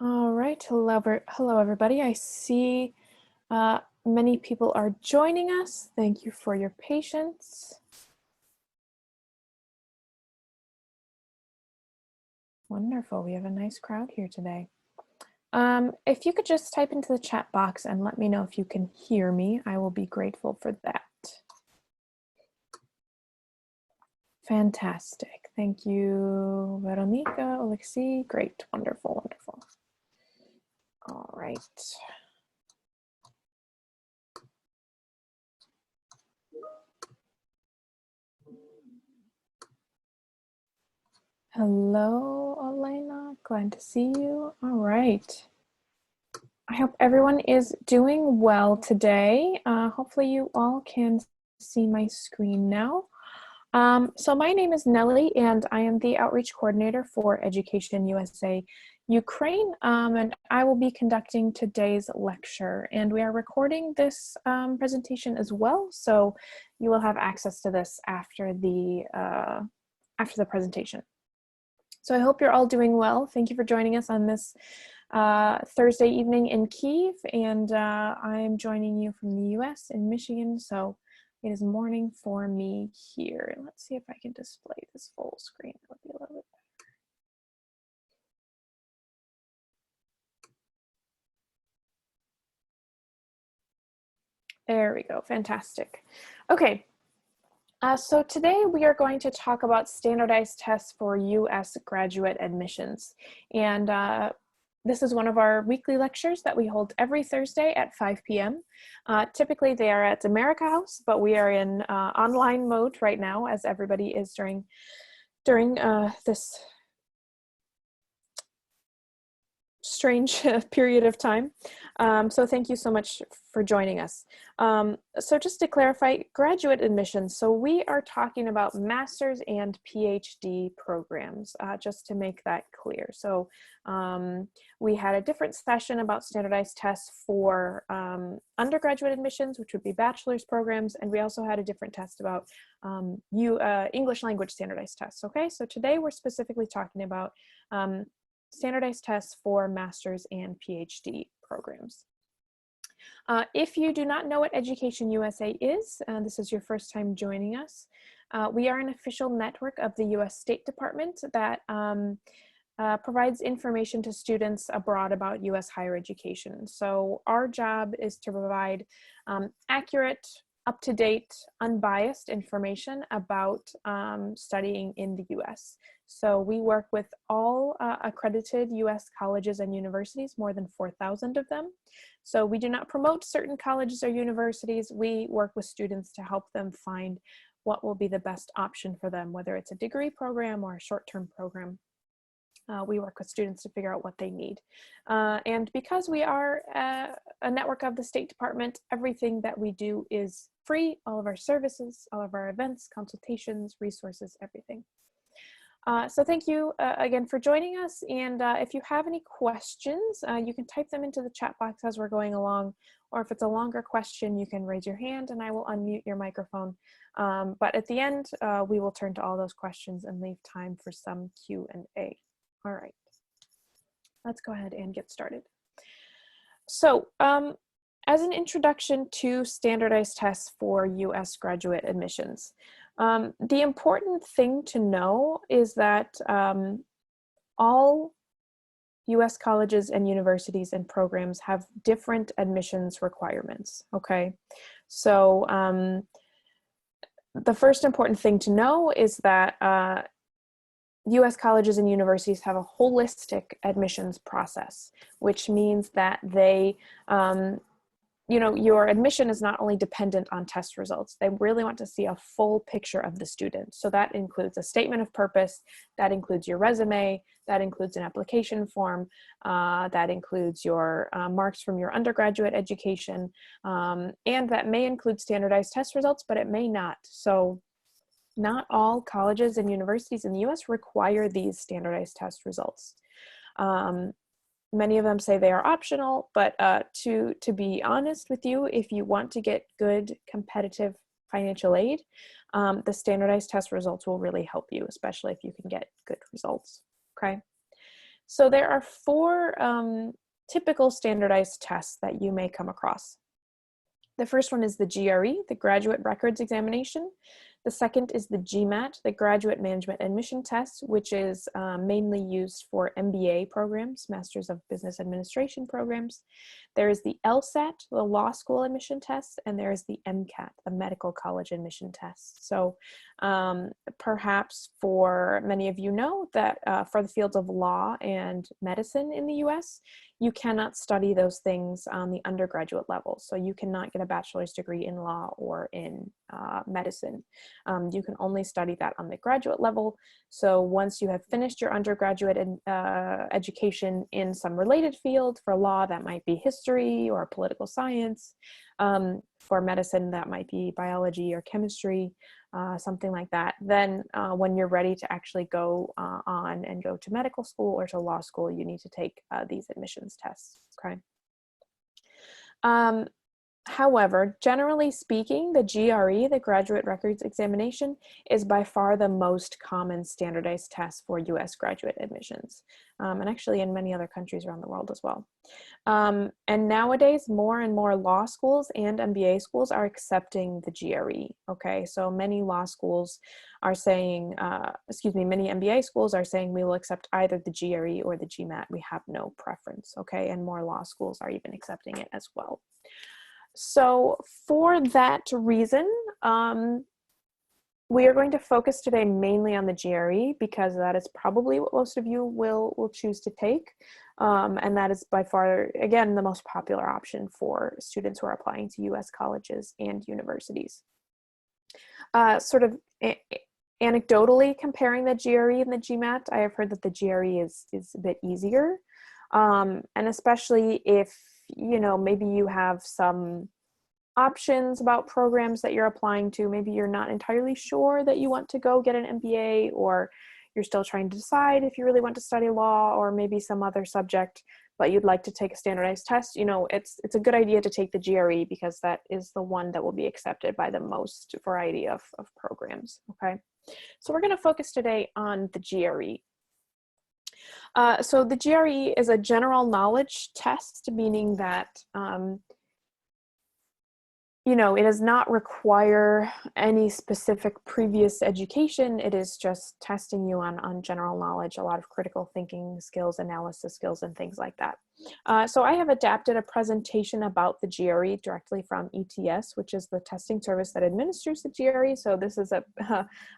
All right, hello everybody. I see many people are joining us. Thank you for your patience. Wonderful, we have a nice crowd here today. If you could just type into the chat box and let me know if you can hear me, I will be grateful for that. Fantastic, thank you, Veronica, Alexei, great, wonderful, wonderful. All right. Hello, Elena. Glad to see you. All right. I hope everyone is doing well today. Hopefully you all can see my screen now. So my name is Nellie and I am the Outreach Coordinator for Education USA Ukraine, and I will be conducting today's lecture. And we are recording this presentation as well, so you will have access to this after the presentation. So I hope you're all doing well. Thank you for joining us on this Thursday evening in Kyiv, and I'm joining you from the US in Michigan, so it is morning for me here. Let's see if I can display this full screen. That would be a little bit better. There we go, fantastic. Okay. So today we are going to talk about standardized tests for US graduate admissions. And this is one of our weekly lectures that we hold every Thursday at 5 p.m. Typically they are at America House, but we are in online mode right now as everybody is during this strange period of time. So thank you so much for joining us. So just to clarify, graduate admissions. So we are talking about master's and PhD programs, just to make that clear. So we had a different session about standardized tests for undergraduate admissions, which would be bachelor's programs. And we also had a different test about English language standardized tests. Okay, so today we're specifically talking about standardized tests for master's and PhD programs. If you do not know what Education USA is, and this is your first time joining us, we are an official network of the US State Department that provides information to students abroad about US higher education. So our job is to provide accurate, up-to-date, unbiased information about studying in the US. So we work with all accredited US colleges and universities, more than 4,000 of them. So we do not promote certain colleges or universities. We work with students to help them find what will be the best option for them, whether it's a degree program or a short-term program. We work with students to figure out what they need. And because we are a network of the State Department, everything that we do is free, all of our services, all of our events, consultations, resources, everything. So thank you again for joining us. And if you have any questions, you can type them into the chat box as we're going along, or if it's a longer question, you can raise your hand and I will unmute your microphone. But at the end, we will turn to all those questions and leave time for some Q&A. All right, let's go ahead and get started. So as an introduction to standardized tests for US graduate admissions, the important thing to know is that all US colleges and universities and programs have different admissions requirements, okay? So the first important thing to know is that US colleges and universities have a holistic admissions process, which means that they, your admission is not only dependent on test results. They really want to see a full picture of the student. So that includes a statement of purpose, that includes your resume, that includes an application form, that includes your marks from your undergraduate education, and that may include standardized test results, but it may not. So not all colleges and universities in the US require these standardized test results. Many of them say they are optional, but to be honest with you, if you want to get good competitive financial aid, the standardized test results will really help you, especially if you can get good results, okay? So there are four typical standardized tests that you may come across. The first one is the GRE, the Graduate Records Examination. The second is the GMAT, the Graduate Management Admission Test, which is mainly used for MBA programs, Masters of Business Administration programs. There is the LSAT, the Law School Admission Test, and there is the MCAT, the Medical College Admission Test. So perhaps for many of you know that for the fields of law and medicine in the US, you cannot study those things on the undergraduate level. So you cannot get a bachelor's degree in law or in medicine. You can only study that on the graduate level. So once you have finished your undergraduate education in some related field, for law, that might be history or political science. For medicine, that might be biology or chemistry, something like that. Then when you're ready to actually go on and go to medical school or to law school, you need to take these admissions tests, okay? However, generally speaking, the GRE, the Graduate Records Examination, is by far the most common standardized test for US graduate admissions, and actually in many other countries around the world as well. And nowadays, more and more law schools and MBA schools are accepting the GRE, okay? So many law schools are saying, many MBA schools are saying we will accept either the GRE or the GMAT. We have no preference, okay? And more law schools are even accepting it as well. So for that reason, we are going to focus today mainly on the GRE because that is probably what most of you will choose to take. And that is by far, again, the most popular option for students who are applying to US colleges and universities. Sort of anecdotally comparing the GRE and the GMAT, I have heard that the GRE is a bit easier. And especially if, you know, maybe you have some options about programs that you're applying to. Maybe you're not entirely sure that you want to go get an MBA, or you're still trying to decide if you really want to study law or maybe some other subject, but you'd like to take a standardized test. You know, it's a good idea to take the GRE because that is the one that will be accepted by the most variety of programs, okay? So we're going to focus today on the GRE. So the GRE is a general knowledge test, meaning that, you know, it does not require any specific previous education. It is just testing you on general knowledge, a lot of critical thinking skills, analysis skills, and things like that. So I have adapted a presentation about the GRE directly from ETS, which is the testing service that administers the GRE. So this is a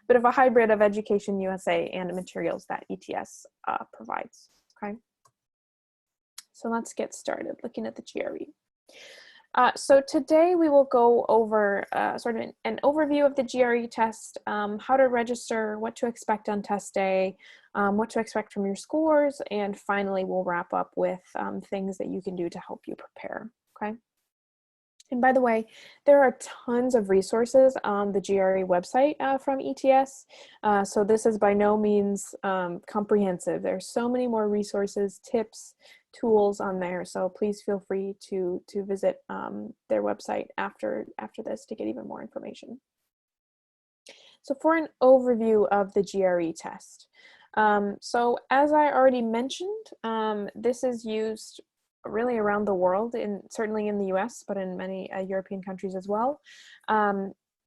bit of a hybrid of Education USA and materials that ETS provides, okay? So let's get started looking at the GRE. So today we will go over sort of an overview of the GRE test, how to register, what to expect on test day, what to expect from your scores, and finally we'll wrap up with things that you can do to help you prepare, okay? And by the way, there are tons of resources on the GRE website from ETS, so this is by no means comprehensive. There's so many more resources, tips, tools on there, so please feel free to visit their website after this to get even more information. So for an overview of the GRE test, so as I already mentioned, this is used really around the world, certainly in the US, but in many European countries as well.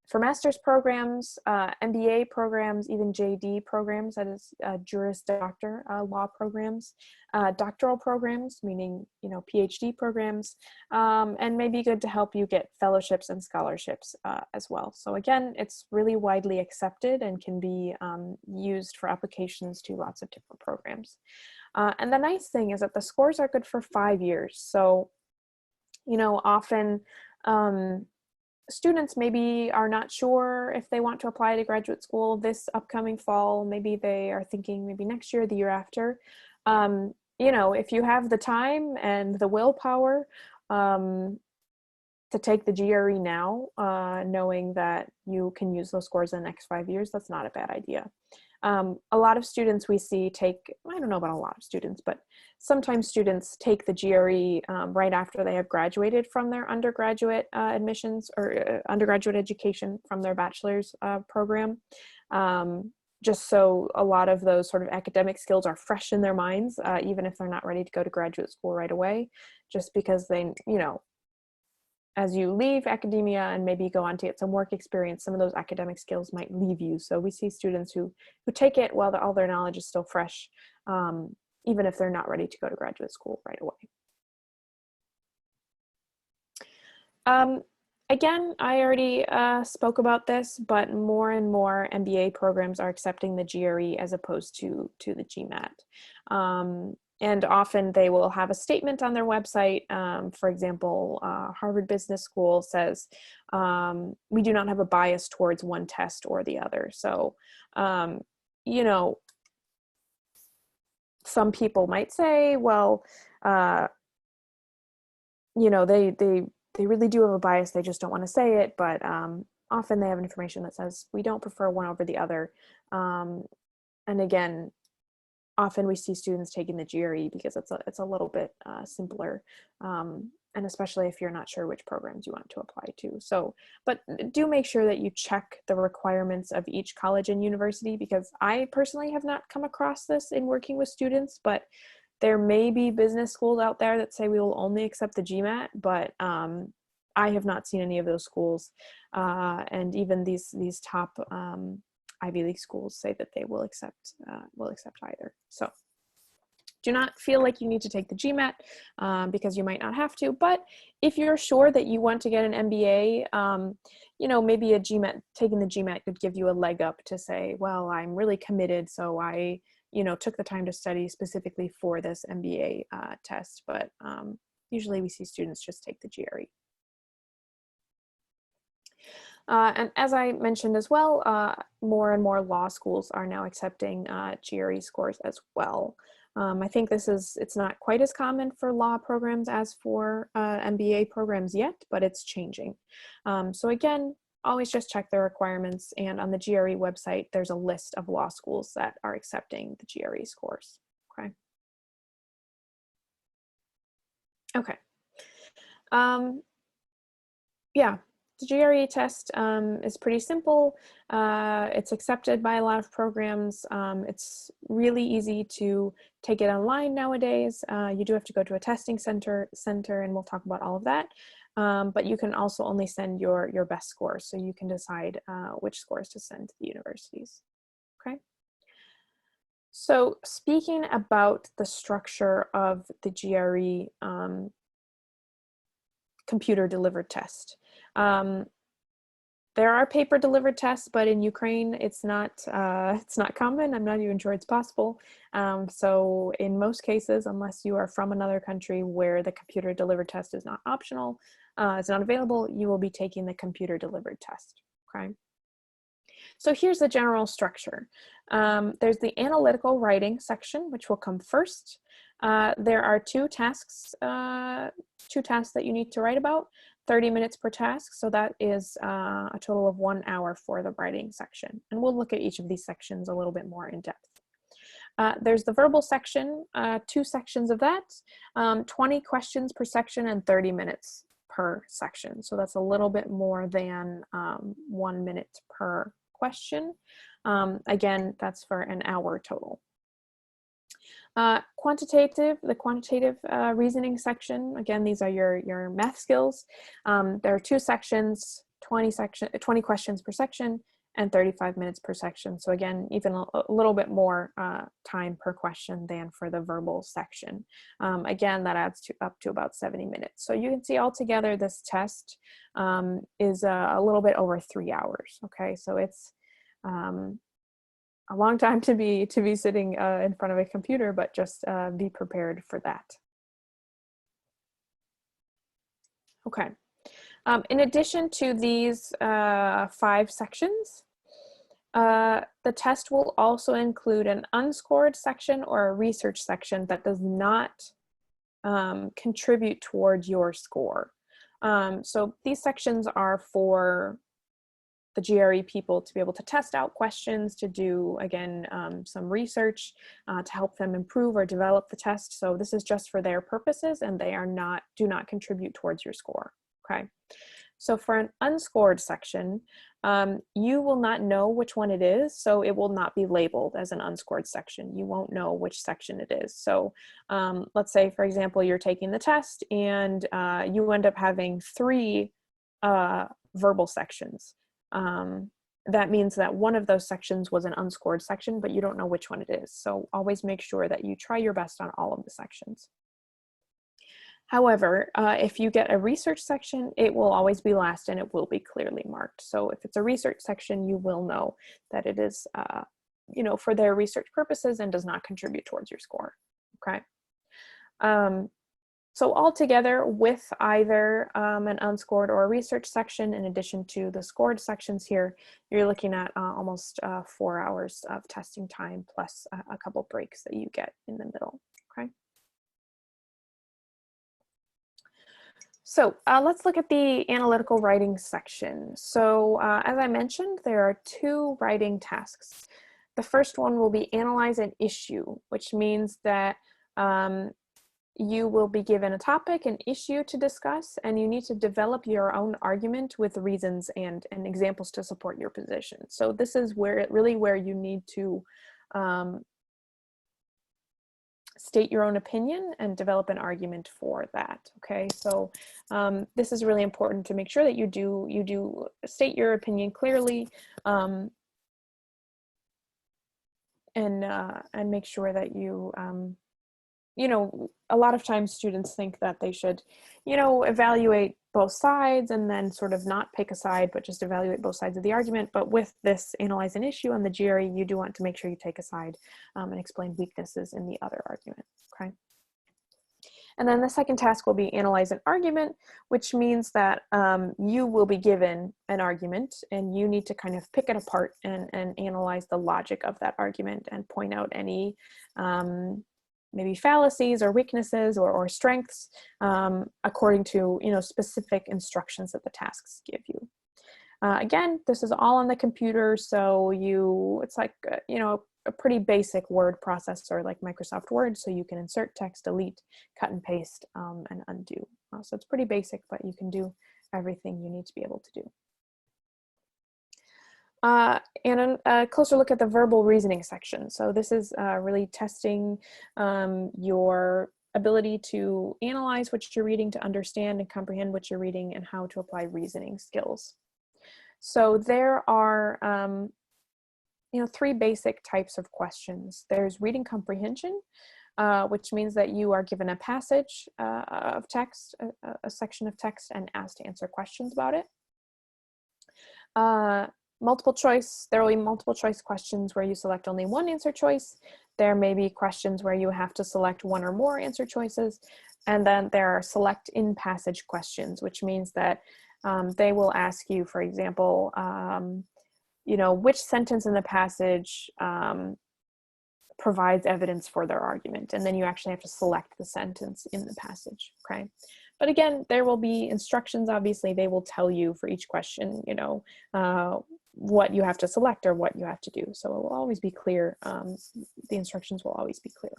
For master's programs, MBA programs, even JD programs, that is Juris Doctor law programs, doctoral programs, meaning, you know, PhD programs, and may be good to help you get fellowships and scholarships as well. So again, it's really widely accepted and can be used for applications to lots of different programs. And the nice thing is that the scores are good for 5 years. So, you know, often students maybe are not sure if they want to apply to graduate school this upcoming fall. Maybe they are thinking maybe next year, the year after. You know, if you have the time and the willpower to take the GRE now, knowing that you can use those scores in the next 5 years, that's not a bad idea. A lot of students we see take, I don't know about a lot of students, but sometimes students take the GRE right after they have graduated from their undergraduate admissions or undergraduate education from their bachelor's program. just so a lot of those sort of academic skills are fresh in their minds, even if they're not ready to go to graduate school right away, just because they, you know, as you leave academia and maybe go on to get some work experience, some of those academic skills might leave you. So we see students who take it while all their knowledge is still fresh, even if they're not ready to go to graduate school right away. Again, I already spoke about this, but more and more MBA programs are accepting the GRE as opposed to the GMAT. And often they will have a statement on their website. For example, Harvard Business School says, we do not have a bias towards one test or the other. So, you know, some people might say, well, you know, they really do have a bias, they just don't want to say it, but often they have information that says we don't prefer one over the other. And again, often we see students taking the GRE because it's a little bit simpler, and especially if you're not sure which programs you want to apply to. So, but do make sure that you check the requirements of each college and university, because I personally have not come across this in working with students, but there may be business schools out there that say we will only accept the GMAT, but I have not seen any of those schools. And even these top Ivy League schools say that they will accept either. So do not feel like you need to take the GMAT because you might not have to. But if you're sure that you want to get an MBA, you know, maybe taking the GMAT could give you a leg up to say, well, I'm really committed, so I, you know, took the time to study specifically for this MBA test. But usually we see students just take the GRE. And as I mentioned as well, more and more law schools are now accepting GRE scores as well. I think it's not quite as common for law programs as for MBA programs yet, but it's changing. So again, always just check the requirements, and on the GRE website, there's a list of law schools that are accepting the GRE scores, okay? Okay. Yeah. The GRE test is pretty simple. It's accepted by a lot of programs. It's really easy to take it online nowadays. You do have to go to a testing center, and we'll talk about all of that. But you can also only send your best scores, so you can decide which scores to send to the universities. Okay. So speaking about the structure of the GRE computer delivered test. There are paper delivered tests, but in Ukraine, it's not common. I'm not even sure it's possible. So in most cases, unless you are from another country where the computer delivered test is not optional, it's not available, you will be taking the computer delivered test, okay? So here's the general structure. There's the analytical writing section, which will come first. There are two tasks that you need to write about, 30 minutes per task. So that is a total of 1 hour for the writing section. And we'll look at each of these sections a little bit more in depth. There's the verbal section, 2 sections of that, 20 questions per section and 30 minutes per section. So that's a little bit more than 1 minute per question. Again, that's for an hour total. The quantitative reasoning section, again, these are your math skills. There are 2 sections, 20 questions per section and 35 minutes per section. So again, even a little bit more time per question than for the verbal section. Again, that adds up to about 70 minutes. So you can see altogether this test is a little bit over 3 hours. Okay, so it's a long time to be sitting in front of a computer, but just be prepared for that. Okay. In addition to these 5 sections, the test will also include an unscored section or a research section that does not contribute toward your score. So these sections are for the GRE people to be able to test out questions, to do, again, some research to help them improve or develop the test. So this is just for their purposes, and they do not contribute towards your score, okay? So for an unscored section, you will not know which one it is, so it will not be labeled as an unscored section. You won't know which section it is. So let's say, for example, you're taking the test and you end up having 3 verbal sections. That means that one of those sections was an unscored section, but you don't know which one it is. So always make sure that you try your best on all of the sections. However, if you get a research section, it will always be last and it will be clearly marked. So if it's a research section, you will know that it is, you know, for their research purposes and does not contribute towards your score, okay? So altogether, with either an unscored or a research section, in addition to the scored sections here, you're looking at almost 4 hours of testing time plus a couple breaks that you get in the middle, okay? So let's look at the analytical writing section. So as I mentioned, there are 2 writing tasks. The first one will be analyze an issue, which means that you will be given a topic, an issue to discuss, and you need to develop your own argument with reasons and examples to support your position. So this is where where you need to state your own opinion and develop an argument for that. Okay, so this is really important to make sure that you do state your opinion clearly, and make sure that you know, a lot of times students think that they should, you know, evaluate both sides and then sort of not pick a side, but just evaluate both sides of the argument. But with this analyze an issue on the GRE, you do want to make sure you take a side and explain weaknesses in the other argument, okay? And then the second task will be analyze an argument, which means that you will be given an argument and you need to kind of pick it apart and analyze the logic of that argument and point out any maybe fallacies or weaknesses or strengths according to, you know, specific instructions that the tasks give you. Again, this is all on the computer, so it's like, you know, a pretty basic word processor like Microsoft Word, so you can insert text, delete, cut and paste, and undo. So it's pretty basic, but you can do everything you need to be able to do. And a closer look at the verbal reasoning section. So this is really testing your ability to analyze what you're reading, to understand and comprehend what you're reading, and how to apply reasoning skills. So there are, you know, 3 basic types of questions. There's reading comprehension, which means that you are given a passage of text, a section of text, and asked to answer questions about it. Multiple choice, there will be multiple choice questions where you select only one answer choice. There may be questions where you have to select 1 or more answer choices. And then there are select in passage questions, which means that they will ask you, for example, you know, which sentence in the passage provides evidence for their argument. And then you actually have to select the sentence in the passage, okay? But again, there will be instructions, obviously, they will tell you for each question, you know, what you have to select or what you have to do. So it will always be clear, the instructions will always be clear.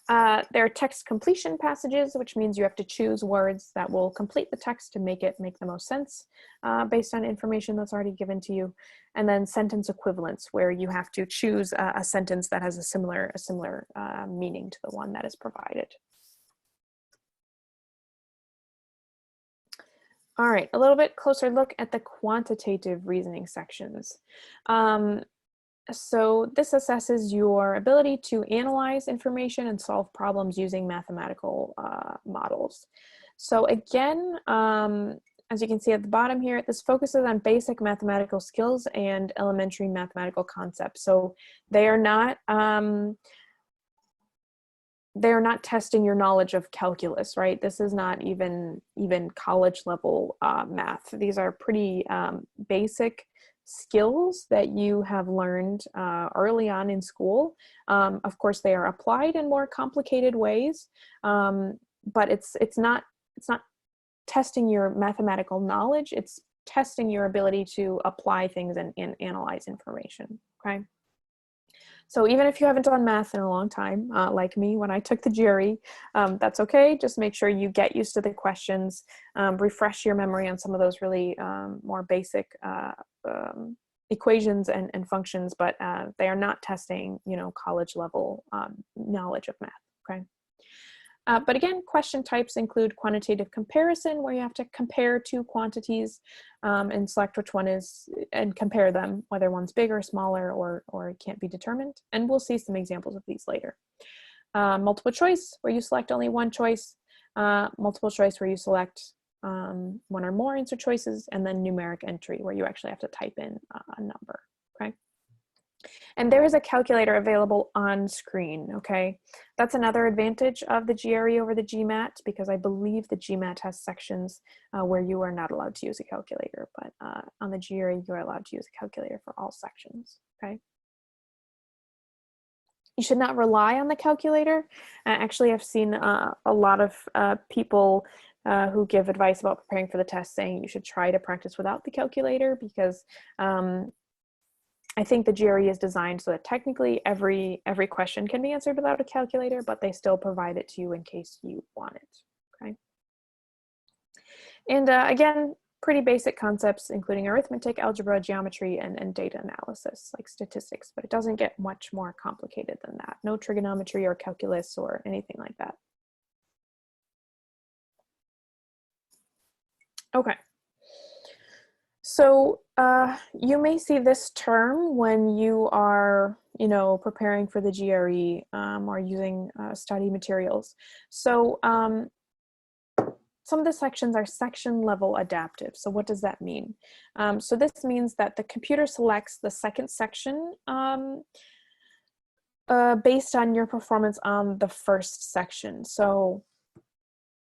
There are text completion passages, which means you have to choose words that will complete the text to make the most sense based on information that's already given to you. And then sentence equivalence, where you have to choose a sentence that has a similar meaning to the one that is provided. All right, a little bit closer look at the quantitative reasoning sections. So this assesses your ability to analyze information and solve problems using mathematical models. So again, as you can see at the bottom here, this focuses on basic mathematical skills and elementary mathematical concepts. So they are not testing your knowledge of calculus, right? This is not even college level math. These are pretty basic skills that you have learned early on in school. Of course, they are applied in more complicated ways, but it's not testing your mathematical knowledge. It's testing your ability to apply things and analyze information, okay? So even if you haven't done math in a long time, like me when I took the GRE, that's okay. Just make sure you get used to the questions, refresh your memory on some of those really more basic equations and functions, but they are not testing, college level knowledge of math, okay? But again, question types include quantitative comparison, where you have to compare two quantities and select which one is, and compare them, whether one's bigger or smaller or it can't be determined. And we'll see some examples of these later. Multiple choice, where you select only one choice. Multiple choice, where you select one or more answer choices. And then numeric entry, where you actually have to type in a number, okay? And there is a calculator available on screen, okay? That's another advantage of the GRE over the GMAT, because I believe the GMAT has sections where you are not allowed to use a calculator, but on the GRE, you are allowed to use a calculator for all sections, okay? You should not rely on the calculator. Actually, I've seen a lot of people who give advice about preparing for the test saying you should try to practice without the calculator, because I think the GRE is designed so that technically every question can be answered without a calculator, but they still provide it to you in case you want it, okay? And again, pretty basic concepts, including arithmetic, algebra, geometry, and data analysis, like statistics, but it doesn't get much more complicated than that. No trigonometry or calculus or anything like that. Okay. So you may see this term when you are, preparing for the GRE or using study materials. So some of the sections are section level adaptive. So what does that mean? So this means that the computer selects the second section based on your performance on the first section. So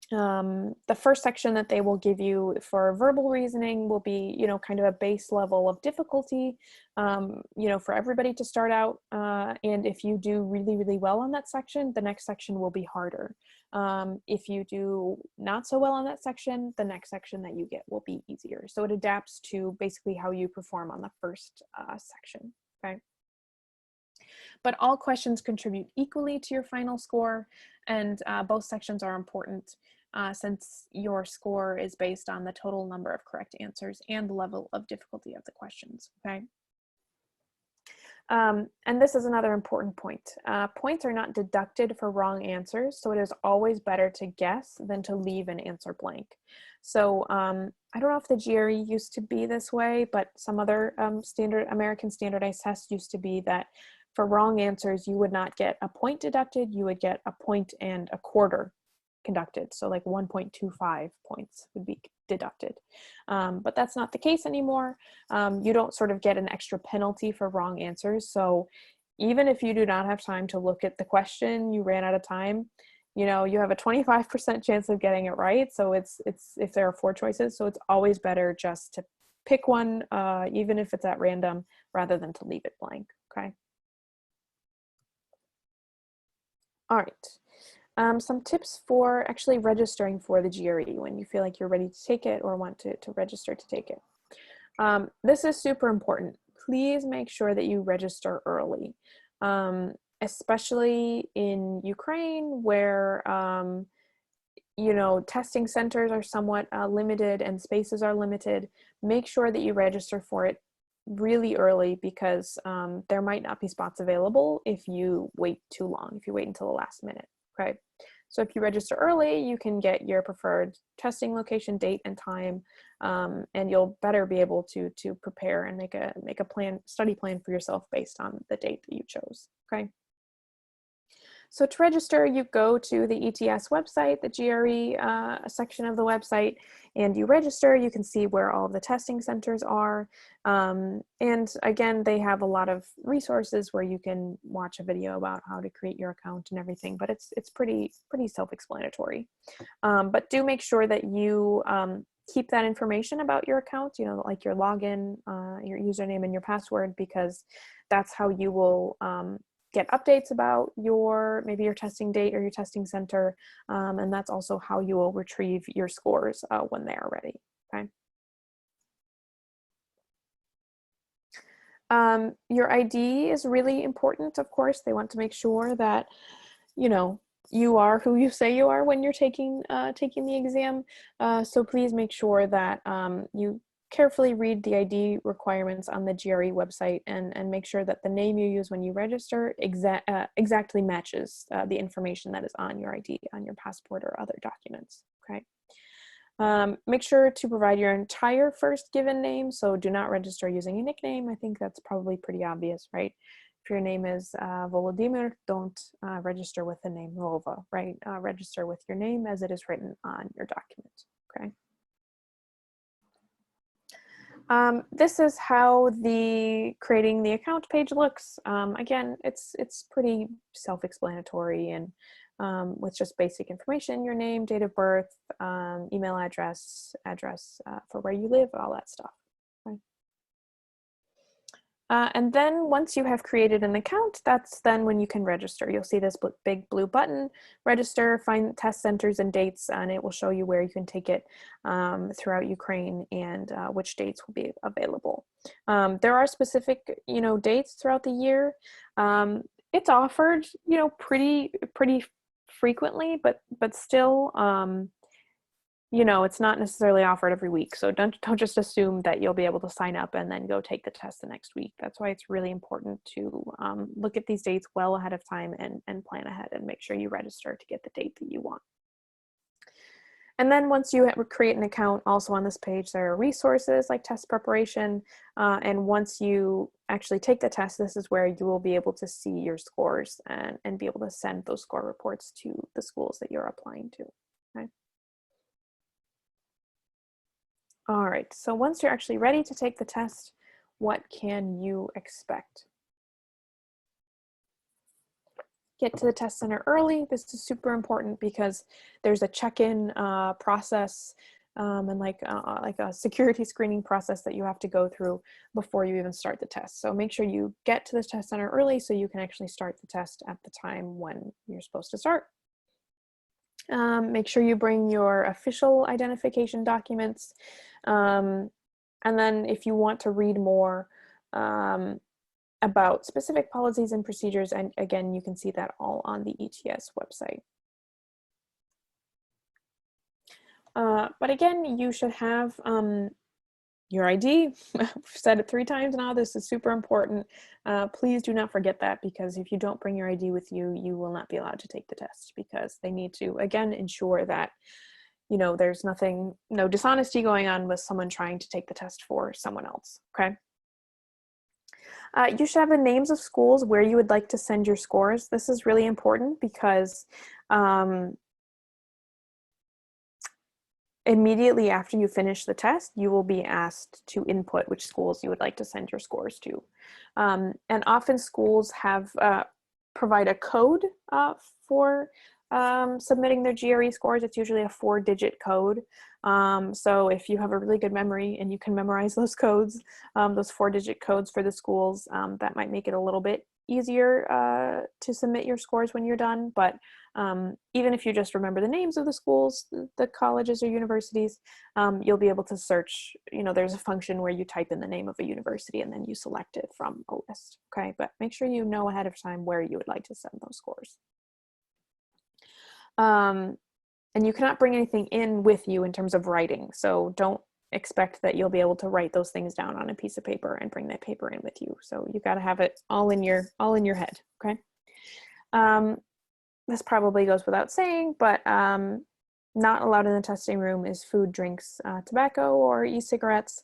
the first section that they will give you for verbal reasoning will be, kind of a base level of difficulty, for everybody to start out. And if you do really, really well on that section, the next section will be harder. If you do not so well on that section, the next section that you get will be easier. So it adapts to basically how you perform on the first section, okay? But all questions contribute equally to your final score, and both sections are important since your score is based on the total number of correct answers and the level of difficulty of the questions, okay? And this is another important point. Points are not deducted for wrong answers, so it is always better to guess than to leave an answer blank. So I don't know if the GRE used to be this way, but some other American standardized tests used to be that for wrong answers, you would not get a point deducted, you would get a point and a quarter conducted. So like 1.25 points would be deducted. But that's not the case anymore. You don't sort of get an extra penalty for wrong answers. So even if you do not have time to look at the question, you ran out of time, you have a 25% chance of getting it right. So it's if there are 4 choices, so it's always better just to pick one, even if it's at random, rather than to leave it blank, okay? All right. Some tips for actually registering for the GRE when you feel like you're ready to take it or want to register to take it. This is super important. Please make sure that you register early, especially in Ukraine where, testing centers are somewhat limited and spaces are limited. Make sure that you register for it really early, because there might not be spots available if you wait too long, if you wait until the last minute, okay? So if you register early, you can get your preferred testing location, date, and time, and you'll better be able to prepare and make a study plan for yourself based on the date that you chose, okay? So to register, you go to the ETS website, the GRE section of the website, and you register. You can see where all of the testing centers are. And again, they have a lot of resources where you can watch a video about how to create your account and everything, but it's pretty self-explanatory. But do make sure that you keep that information about your account, like your login, your username, and your password, because that's how you will get updates about maybe your testing date or your testing center, and that's also how you will retrieve your scores when they are ready, okay? Your ID is really important, of course. They want to make sure that, you know, you are who you say you are when you're taking the exam. So please make sure that you carefully read the ID requirements on the GRE website, and make sure that the name you use when you register exactly matches the information that is on your ID, on your passport or other documents, okay? Make sure to provide your entire first given name, so do not register using a nickname. I think that's probably pretty obvious, right? If your name is Volodymyr, don't register with the name Vova, right? Register with your name as it is written on your document, okay? This is how the creating the account page looks. Again, it's pretty self-explanatory, and with just basic information, your name, date of birth, email address, for where you live, all that stuff. Okay. And then once you have created an account, that's then when you can register. You'll see this big blue button, register, find test centers and dates, and it will show you where you can take it throughout Ukraine, and which dates will be available. There are specific, dates throughout the year. It's offered, pretty frequently, but still, it's not necessarily offered every week. So don't just assume that you'll be able to sign up and then go take the test the next week. That's why it's really important to look at these dates well ahead of time, and plan ahead and make sure you register to get the date that you want. And then once you create an account, also on this page, there are resources like test preparation. And once you actually take the test, this is where you will be able to see your scores and be able to send those score reports to the schools that you're applying to. Okay. All right, so once you're actually ready to take the test, what can you expect? Get to the test center early. This is super important because there's a check-in process and like a security screening process that you have to go through before you even start the test. So make sure you get to the test center early so you can actually start the test at the time when you're supposed to start. Make sure you bring your official identification documents. And then if you want to read more about specific policies and procedures, and again, you can see that all on the ETS website. But again, you should have your ID. We've said it 3 times now. This is super important. Please do not forget that, because if you don't bring your ID with you, you will not be allowed to take the test, because they need to, again, ensure that, there's no dishonesty going on with someone trying to take the test for someone else, okay? You should have the names of schools where you would like to send your scores. This is really important because immediately after you finish the test, you will be asked to input which schools you would like to send your scores to. And often schools provide a code for submitting their GRE scores. It's usually a 4-digit code. So if you have a really good memory and you can memorize those codes, those 4-digit codes for the schools, that might make it a little bit easier to submit your scores when you're done. But even if you just remember the names of the schools, the colleges or universities, you'll be able to search. There's a function where you type in the name of a university and then you select it from a list, okay? But make sure you know ahead of time where you would like to send those scores. And you cannot bring anything in with you in terms of writing, so don't expect that you'll be able to write those things down on a piece of paper and bring that paper in with you. So you got to have it all in your head, okay? This probably goes without saying, but not allowed in the testing room is food, drinks, tobacco, or e-cigarettes,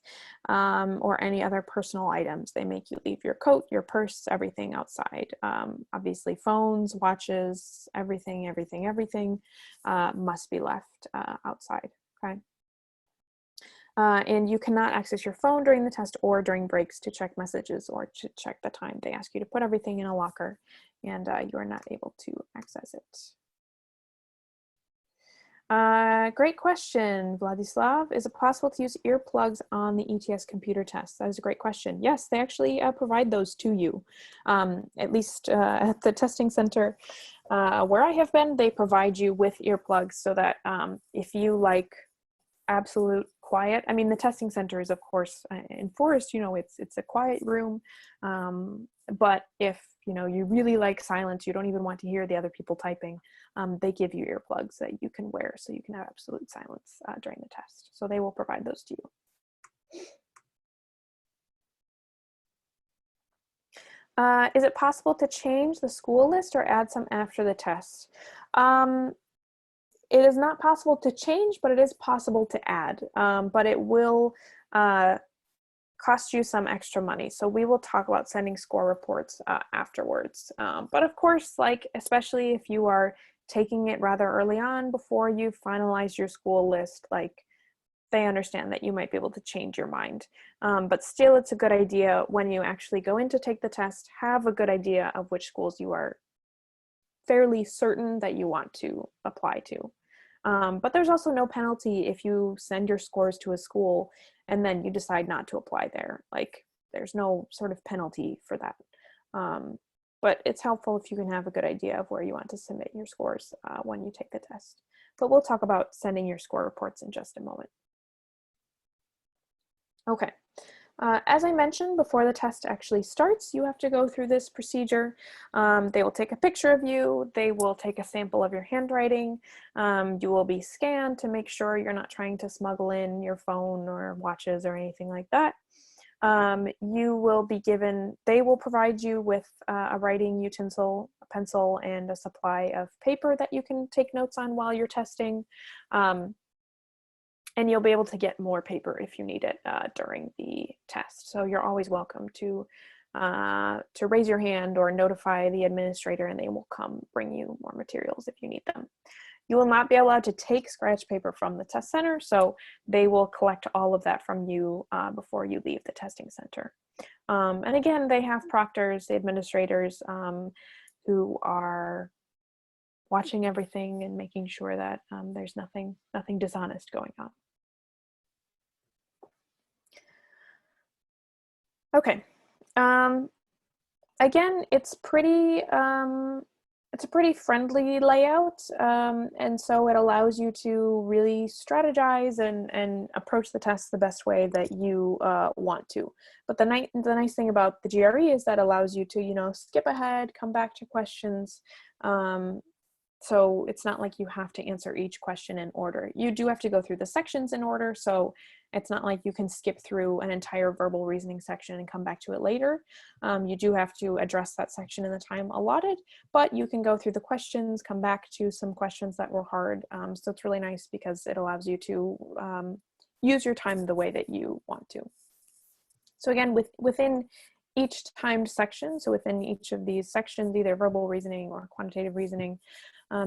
or any other personal items. They make you leave your coat, your purse, everything outside. Obviously phones, watches, everything must be left outside, okay? And you cannot access your phone during the test or during breaks to check messages or to check the time. They ask you to put everything in a locker, and you are not able to access it. Great question, Vladislav. Is it possible to use earplugs on the ETS computer test? That is a great question. Yes, they actually provide those to you. At least at the testing center where I have been, they provide you with earplugs so that if you absolute quiet. I mean, the testing center is, of course, enforced, you know, it's a quiet room. But if, you know, you really like silence, you don't even want to hear the other people typing, they give you earplugs that you can wear so you can have absolute silence during the test. So they will provide those to you. Is it possible to change the school list or add some after the test? It is not possible to change, but it is possible to add. But it will cost you some extra money. So we will talk about sending score reports afterwards. But of course, like, especially if you are taking it rather early on before you finalize your school list, like, they understand that you might be able to change your mind. But still, it's a good idea when you actually go in to take the test, have a good idea of which schools you are fairly certain that you want to apply to. But there's also no penalty if you send your scores to a school and then you decide not to apply there. Like, there's no sort of penalty for that. But it's helpful if you can have a good idea of where you want to submit your scores when you take the test. But we'll talk about sending your score reports in just a moment. Okay. As I mentioned, before the test actually starts, you have to go through this procedure. They will take a picture of you. They will take a sample of your handwriting. You will be scanned to make sure you're not trying to smuggle in your phone or watches or anything like that. You will be given, they will provide you with a writing utensil, a pencil, and a supply of paper that you can take notes on while you're testing. And you'll be able to get more paper if you need it during the test. So you're always welcome to raise your hand or notify the administrator, and they will come bring you more materials if you need them. You will not be allowed to take scratch paper from the test center, so they will collect all of that from you before you leave the testing center. And again, they have proctors, the administrators, who are watching everything and making sure that there's nothing dishonest going on. Okay. Again, it's a pretty friendly layout, and so it allows you to really strategize and approach the test the best way that you want to. But the nice thing about the GRE is that allows you to, you know, skip ahead, come back to questions. So it's not like you have to answer each question in order. You do have to go through the sections in order, so it's not like you can skip through an entire verbal reasoning section and come back to it later. You do have to address that section in the time allotted, but you can go through the questions, come back to some questions that were hard. So it's really nice because it allows you to use your time the way that you want to. So again, within each timed section, so within each of these sections, either verbal reasoning or quantitative reasoning,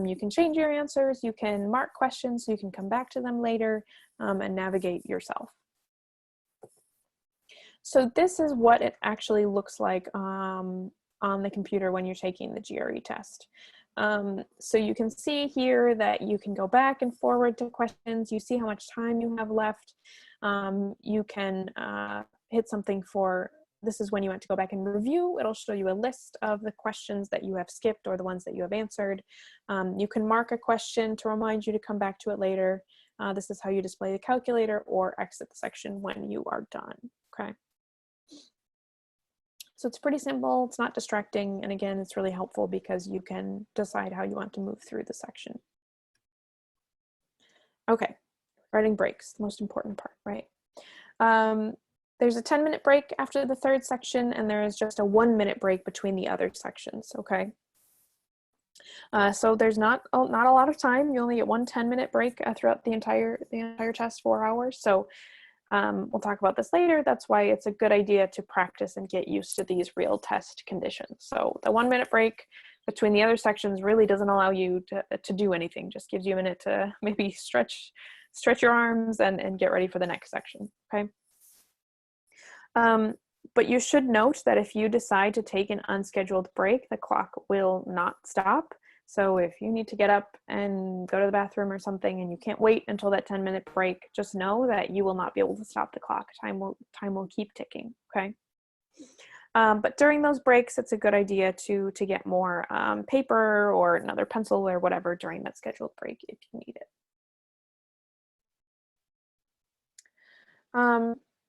you can change your answers, you can mark questions so you can come back to them later and navigate yourself. So this is what it actually looks like on the computer when you're taking the GRE test. So you can see here that you can go back and forward to questions. You see how much time you have left. You can hit something for, this is when you want to go back and review. It'll show you a list of the questions that you have skipped or the ones that you have answered. You can mark a question to remind you to come back to it later. This is how you display the calculator or exit the section when you are done, okay? So it's pretty simple, it's not distracting, and again, it's really helpful because you can decide how you want to move through the section. Okay, writing breaks, the most important part, right? There's a 10-minute break after the third section, and there is just a 1-minute break between the other sections, okay? So there's not a lot of time. You only get one 10-minute break throughout the entire test, 4 hours. So we'll talk about this later. That's why it's a good idea to practice and get used to these real test conditions. So the 1-minute break between the other sections really doesn't allow you to do anything, just gives you a minute to maybe stretch your arms and get ready for the next section, okay? But you should note that if you decide to take an unscheduled break, the clock will not stop. So if you need to get up and go to the bathroom or something and you can't wait until that 10-minute break, just know that you will not be able to stop the clock. Time will keep ticking, okay? But during those breaks, it's a good idea to get more paper or another pencil or whatever during that scheduled break if you need it.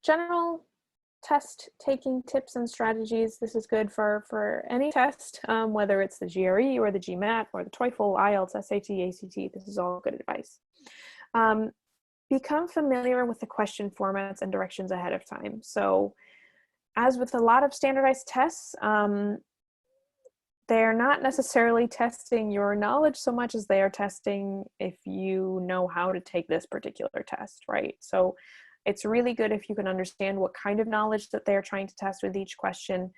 General test taking tips and strategies. This is good for any test, whether it's the GRE or the GMAT or the TOEFL, IELTS, SAT, ACT. This is all good advice. Become familiar with the question formats and directions ahead of time. So as with a lot of standardized tests, they're not necessarily testing your knowledge so much as they are testing if you know how to take this particular test, right? So it's really good if you can understand what kind of knowledge that they're trying to test with each question,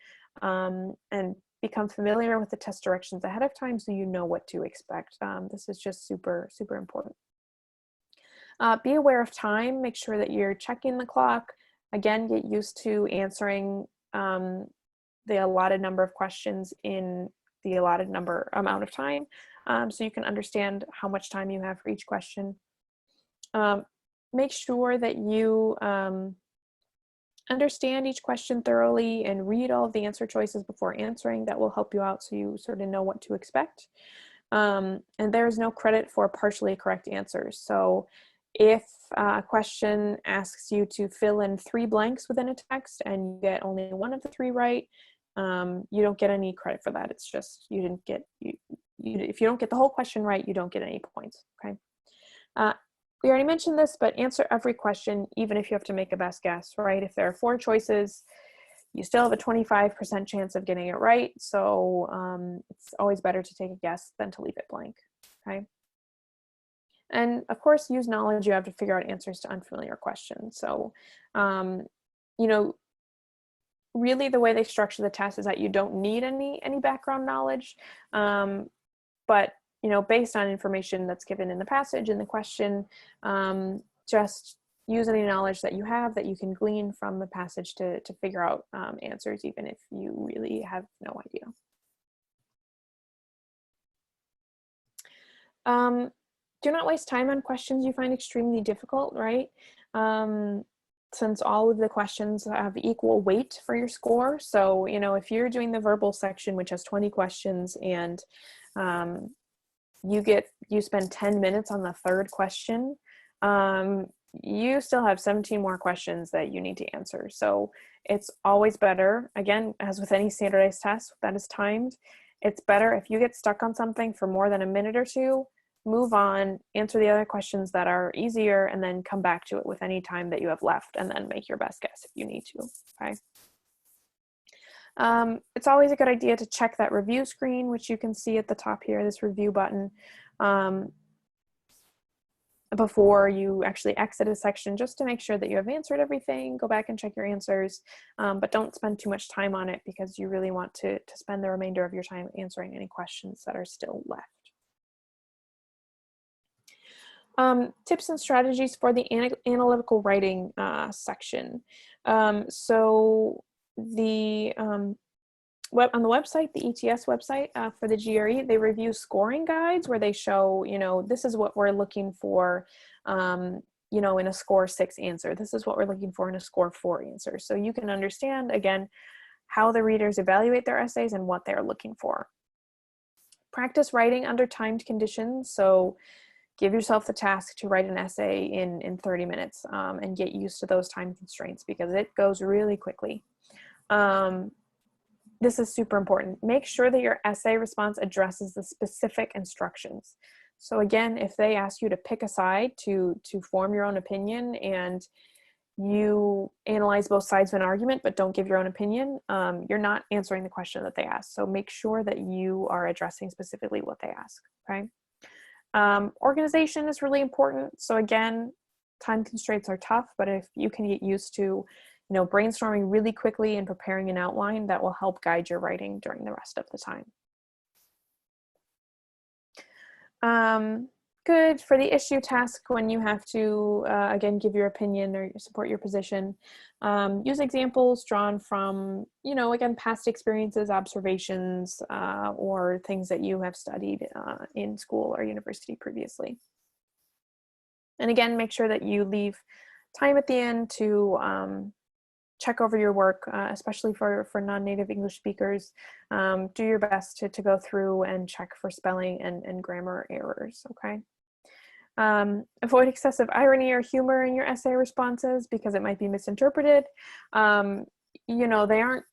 and become familiar with the test directions ahead of time so you know what to expect. This is just super, super important. Be aware of time. Make sure that you're checking the clock. Again, get used to answering the allotted number of questions in the allotted amount of time, so you can understand how much time you have for each question. Make sure that you understand each question thoroughly and read all of the answer choices before answering. That will help you out so you sort of know what to expect. And there is no credit for partially correct answers. So if a question asks you to fill in 3 blanks within a text and you get only 1 of the 3 right, you don't get any credit for that. It's just you didn't get, if you don't get the whole question right, you don't get any points, okay? We already mentioned this, but answer every question, even if you have to make a best guess, right? If there are 4 choices, you still have a 25% chance of getting it right. So it's always better to take a guess than to leave it blank, okay? And of course, use knowledge you have to figure out answers to unfamiliar questions. So, you know, really the way they structure the test is that you don't need any background knowledge, but you know, based on information that's given in the passage and the question, just use any knowledge that you have that you can glean from the passage to figure out answers, even if you really have no idea. Do not waste time on questions you find extremely difficult, right? Since all of the questions have equal weight for your score. So, you know, if you're doing the verbal section, which has 20 questions, and you spend 10 minutes on the 3rd question, you still have 17 more questions that you need to answer. So it's always better, again, as with any standardized test that is timed, it's better if you get stuck on something for more than a minute or 2, move on, answer the other questions that are easier, and then come back to it with any time that you have left, and then make your best guess if you need to, okay? It's always a good idea to check that review screen, which you can see at the top here, this review button, before you actually exit a section, just to make sure that you have answered everything. Go back and check your answers, but don't spend too much time on it because you really want to spend the remainder of your time answering any questions that are still left. Tips and strategies for the analytical writing section. So the on the website, the ETS website for the GRE, they review scoring guides where they show, you know, this is what we're looking for, you know, in a score 6 answer. This is what we're looking for in a score 4 answer. So you can understand, again, how the readers evaluate their essays and what they're looking for. Practice writing under timed conditions. So give yourself the task to write an essay in 30 minutes and get used to those time constraints because it goes really quickly. This is super important. Make sure that your essay response addresses the specific instructions. So again, if they ask you to pick a side to form your own opinion and you analyze both sides of an argument but don't give your own opinion, you're not answering the question that they ask. So make sure that you are addressing specifically what they ask, okay? Organization is really important. So again, time constraints are tough, but if you can get used to, you know, brainstorming really quickly and preparing an outline, that will help guide your writing during the rest of the time. Good for the issue task when you have to, again, give your opinion or support your position. Use examples drawn from, you know, again, past experiences, observations, or things that you have studied in school or university previously. And again, make sure that you leave time at the end to check over your work, especially for non-native English speakers. Do your best to go through and check for spelling and grammar errors, okay? Avoid excessive irony or humor in your essay responses because it might be misinterpreted. You know, they aren't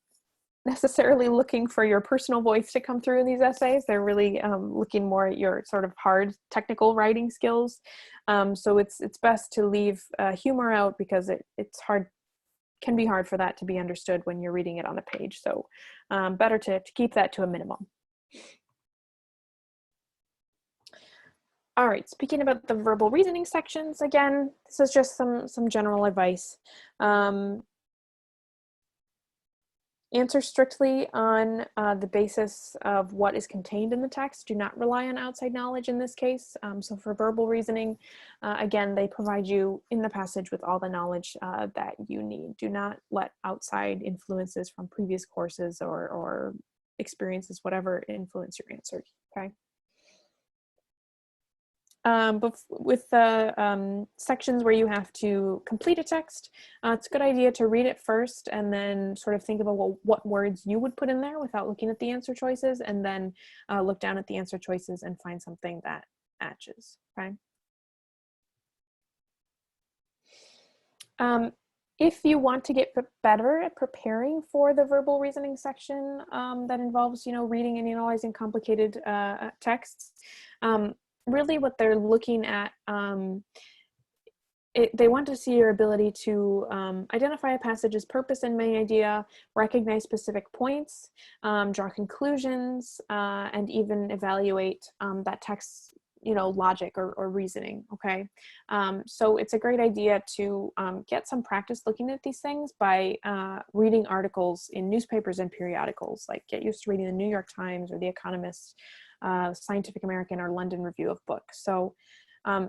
necessarily looking for your personal voice to come through in these essays. They're really looking more at your sort of hard technical writing skills. So it's best to leave humor out because it's hard, can be hard for that to be understood when you're reading it on a page. So better to keep that to a minimum. All right, speaking about the verbal reasoning sections, again, this is just some general advice. Answer strictly on the basis of what is contained in the text. Do not rely on outside knowledge in this case. So for verbal reasoning, again, they provide you in the passage with all the knowledge that you need. Do not let outside influences from previous courses or experiences, whatever, influence your answer, okay? But with the sections where you have to complete a text, it's a good idea to read it first and then sort of think about what words you would put in there without looking at the answer choices, and then look down at the answer choices and find something that matches, okay? If you want to get better at preparing for the verbal reasoning section that involves, you know, reading and analyzing complicated texts, really what they're looking at, they want to see your ability to identify a passage's purpose and main idea, recognize specific points, draw conclusions, and even evaluate that text's, you know, logic or reasoning, okay? So it's a great idea to get some practice looking at these things by reading articles in newspapers and periodicals. Like, get used to reading the New York Times or The Economist, Scientific American, or London Review of Books. So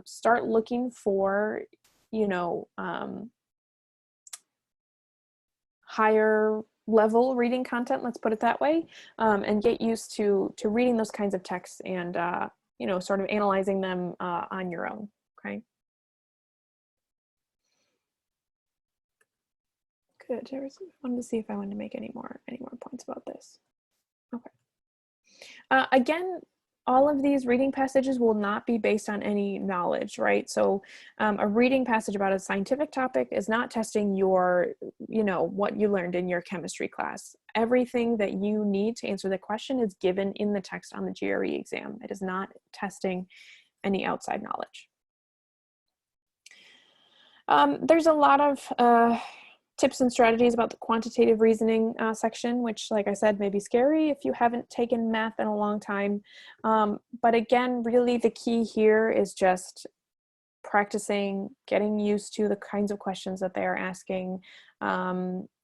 start looking for, you know, higher level reading content, let's put it that way, and get used to reading those kinds of texts and you know, sort of analyzing them on your own, okay? Good. I wanted to see if I wanted to make any more points about this. Okay. Again, all of these reading passages will not be based on any knowledge, right? So a reading passage about a scientific topic is not testing your, you know, what you learned in your chemistry class. Everything that you need to answer the question is given in the text on the GRE exam. It is not testing any outside knowledge. There's a lot of tips and strategies about the quantitative reasoning section, which, like I said, may be scary if you haven't taken math in a long time. But again, really the key here is just practicing, getting used to the kinds of questions that they are asking,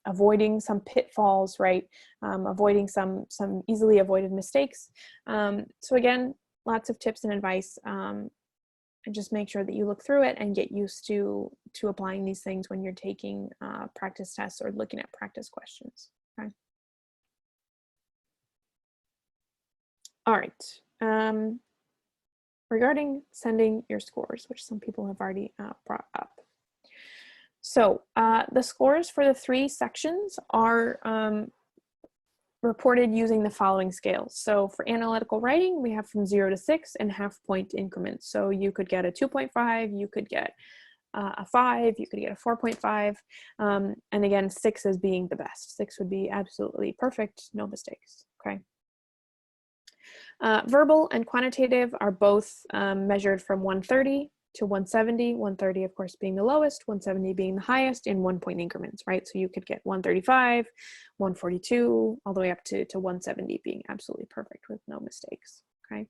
avoiding some pitfalls, right? Avoiding some easily avoided mistakes. So again, lots of tips and advice. And just make sure that you look through it and get used to applying these things when you're taking practice tests or looking at practice questions. Okay. All right. Regarding sending your scores, which some people have already brought up. So the scores for the 3 sections are reported using the following scales. So for analytical writing, we have from 0 to 6 in half-point increments. So you could get a 2.5, you could get a 5, you could get a 4.5, and again, 6 as being the best. 6 would be absolutely perfect, no mistakes, okay? Verbal and quantitative are both measured from 130 to 170, 130 of course being the lowest, 170 being the highest in 1-point increments, right? So you could get 135, 142, all the way up to 170 being absolutely perfect with no mistakes, okay?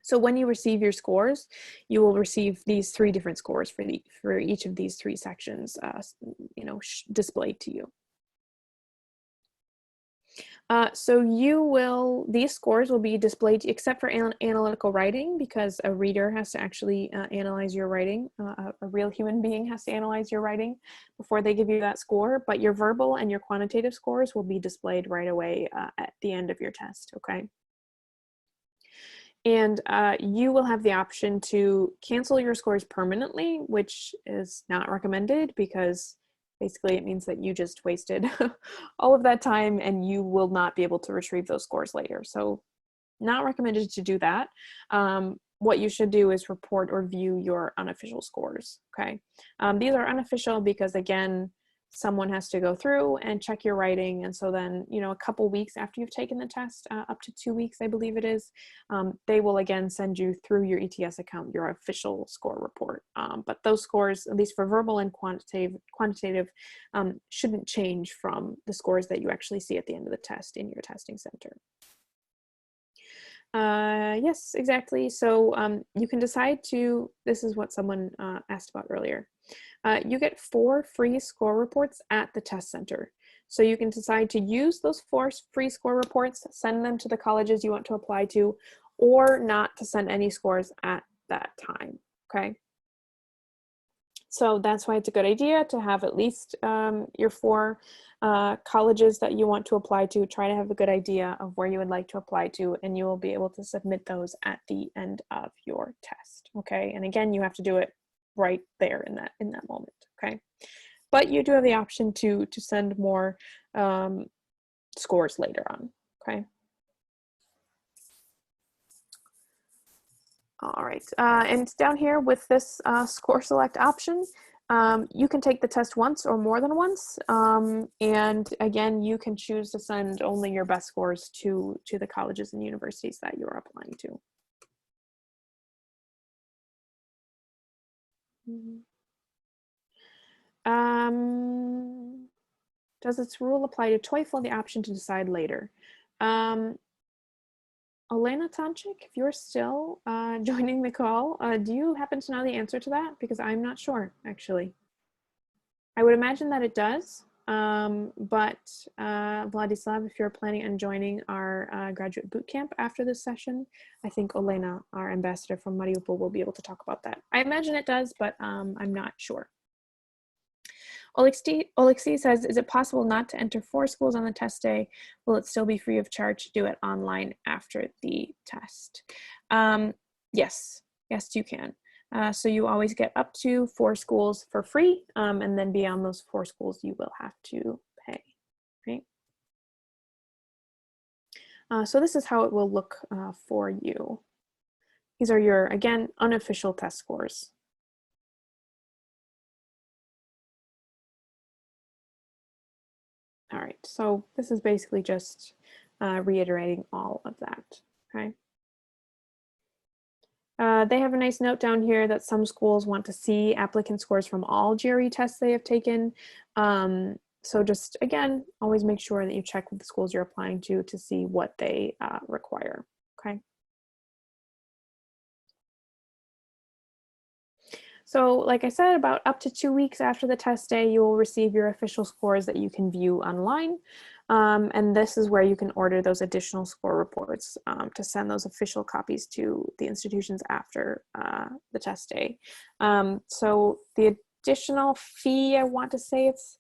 So when you receive your scores, you will receive these 3 different scores for each of these 3 sections, you know, displayed to you. So these scores will be displayed except for analytical writing, because a reader has to actually analyze your writing. A real human being has to analyze your writing before they give you that score, but your verbal and your quantitative scores will be displayed right away at the end of your test, okay? And you will have the option to cancel your scores permanently, which is not recommended because basically it means that you just wasted all of that time and you will not be able to retrieve those scores later. So not recommended to do that. what you should do is report or view your unofficial scores, okay? These are unofficial because, again, someone has to go through and check your writing, and so then, you know, a couple weeks after you've taken the test, up to 2 weeks, I believe it is, they will again send you through your ETS account your official score report. But those scores, at least for verbal and quantitative, shouldn't change from the scores that you actually see at the end of the test in your testing center. Yes, exactly. So you can decide to, this is what someone asked about earlier. You get 4 free score reports at the test center. So you can decide to use those 4 free score reports, send them to the colleges you want to apply to, or not to send any scores at that time, okay? So that's why it's a good idea to have at least your 4 colleges that you want to apply to. Try to have a good idea of where you would like to apply to, and you will be able to submit those at the end of your test, okay? And again, you have to do it right there in that moment, okay? But you do have the option to send more scores later on, okay? All right, and down here with this score select option, you can take the test once or more than once, and again, you can choose to send only your best scores to the colleges and universities that you're applying to. Does its rule apply to TOEFL? The option to decide later. Elena Tonchik, if you're still joining the call, do you happen to know the answer to that? Because I'm not sure, actually. I would imagine that it does, but Vladislav, if you're planning on joining our graduate boot camp after this session, I think Elena, our ambassador from Mariupol, will be able to talk about that. I imagine it does, but I'm not sure. Alexei says, is it possible not to enter 4 schools on the test day? Will it still be free of charge to do it online after the test? Yes, you can. So you always get up to 4 schools for free, and then beyond those 4 schools, you will have to pay, right? So this is how it will look for you. These are your, again, unofficial test scores. All right, so this is basically just reiterating all of that, okay? They have a nice note down here that some schools want to see applicant scores from all GRE tests they have taken. So just, again, always make sure that you check with the schools you're applying to see what they require, okay? So like I said, about up to 2 weeks after the test day, you will receive your official scores that you can view online. And this is where you can order those additional score reports to send those official copies to the institutions after the test day. So the additional fee, I want to say it's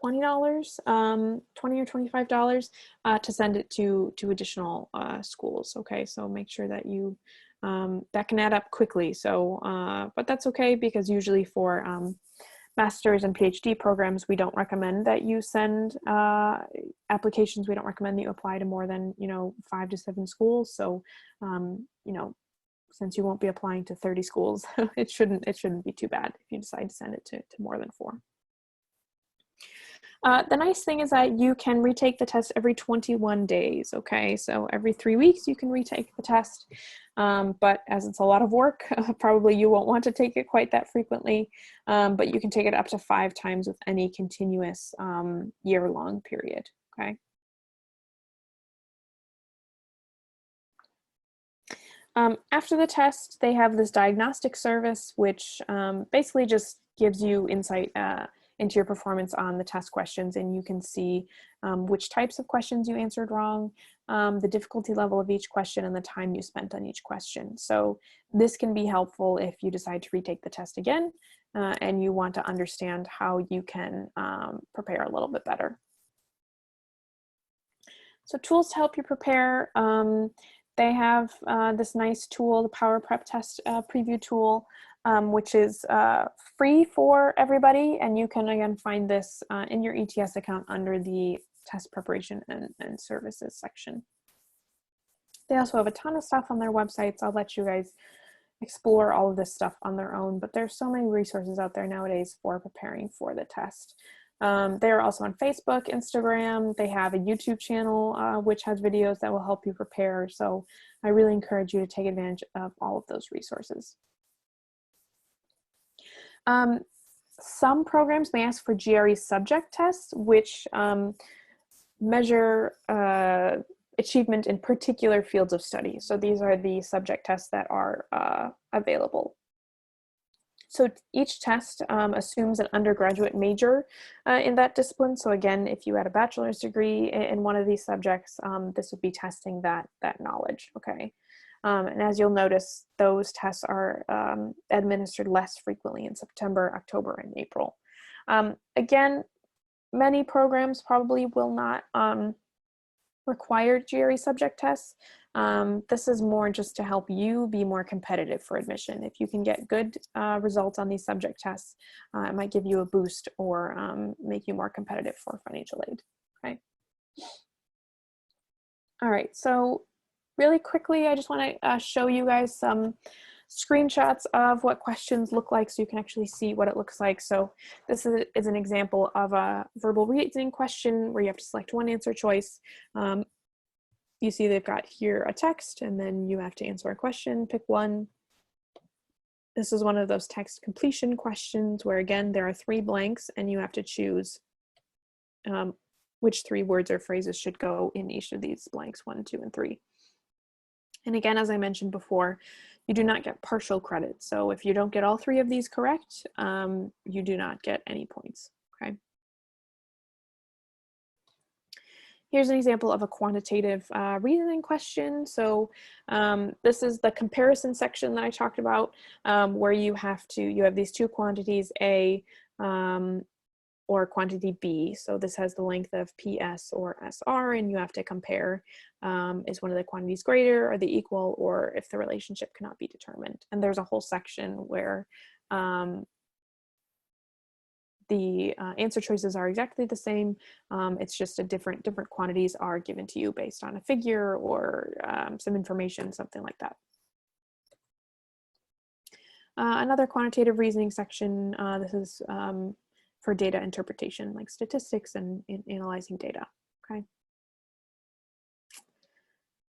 $20, $20 or $25 to send it to additional schools. Okay, so make sure that you that can add up quickly. So, but that's okay, because usually for master's and PhD programs, we don't recommend that you send applications. We don't recommend that you apply to more than 5 to 7 schools. So, since you won't be applying to 30 schools, it shouldn't be too bad if you decide to send it to more than 4. The nice thing is that you can retake the test every 21 days, okay? So every 3 weeks you can retake the test, but as it's a lot of work, probably you won't want to take it quite that frequently, but you can take it up to 5 times with any continuous year-long period, okay? After the test, they have this diagnostic service, which basically just gives you insight into your performance on the test questions, and you can see which types of questions you answered wrong, the difficulty level of each question, and the time you spent on each question. So this can be helpful if you decide to retake the test again and you want to understand how you can prepare a little bit better. So tools to help you prepare. They have this nice tool, the Power Prep Test Preview tool, which is free for everybody. And you can, again, find this in your ETS account under the Test Preparation and Services section. They also have a ton of stuff on their websites. I'll let you guys explore all of this stuff on their own, but there's so many resources out there nowadays for preparing for the test. They're also on Facebook, Instagram. They have a YouTube channel, which has videos that will help you prepare. So I really encourage you to take advantage of all of those resources. Some programs may ask for GRE subject tests, which measure achievement in particular fields of study. So these are the subject tests that are available. So each test assumes an undergraduate major in that discipline. So again, if you had a bachelor's degree in one of these subjects, this would be testing that knowledge, okay? And as you'll notice, those tests are administered less frequently in September, October, and April. Again, many programs probably will not require GRE subject tests. This is more just to help you be more competitive for admission. If you can get good results on these subject tests, it might give you a boost or make you more competitive for financial aid, okay? All right, so really quickly, I just want to show you guys some screenshots of what questions look like so you can actually see what it looks like. So this is an example of a verbal reasoning question where you have to select one answer choice. You see they've got here a text and then you have to answer a question, pick one. This is one of those text completion questions where again, there are 3 blanks and you have to choose which 3 words or phrases should go in each of these blanks, 1, 2, and 3. And again, as I mentioned before, you do not get partial credit. So if you don't get all 3 of these correct, you do not get any points, okay? Here's an example of a quantitative reasoning question. So this is the comparison section that I talked about, where you have these 2 quantities, A or quantity B. So this has the length of PS or SR, and you have to compare, is one of the quantities greater or the equal, or if the relationship cannot be determined. And there's a whole section where the answer choices are exactly the same. It's just a different quantities are given to you based on a figure or some information, something like that. Another quantitative reasoning section, this is for data interpretation, like statistics and analyzing data, okay?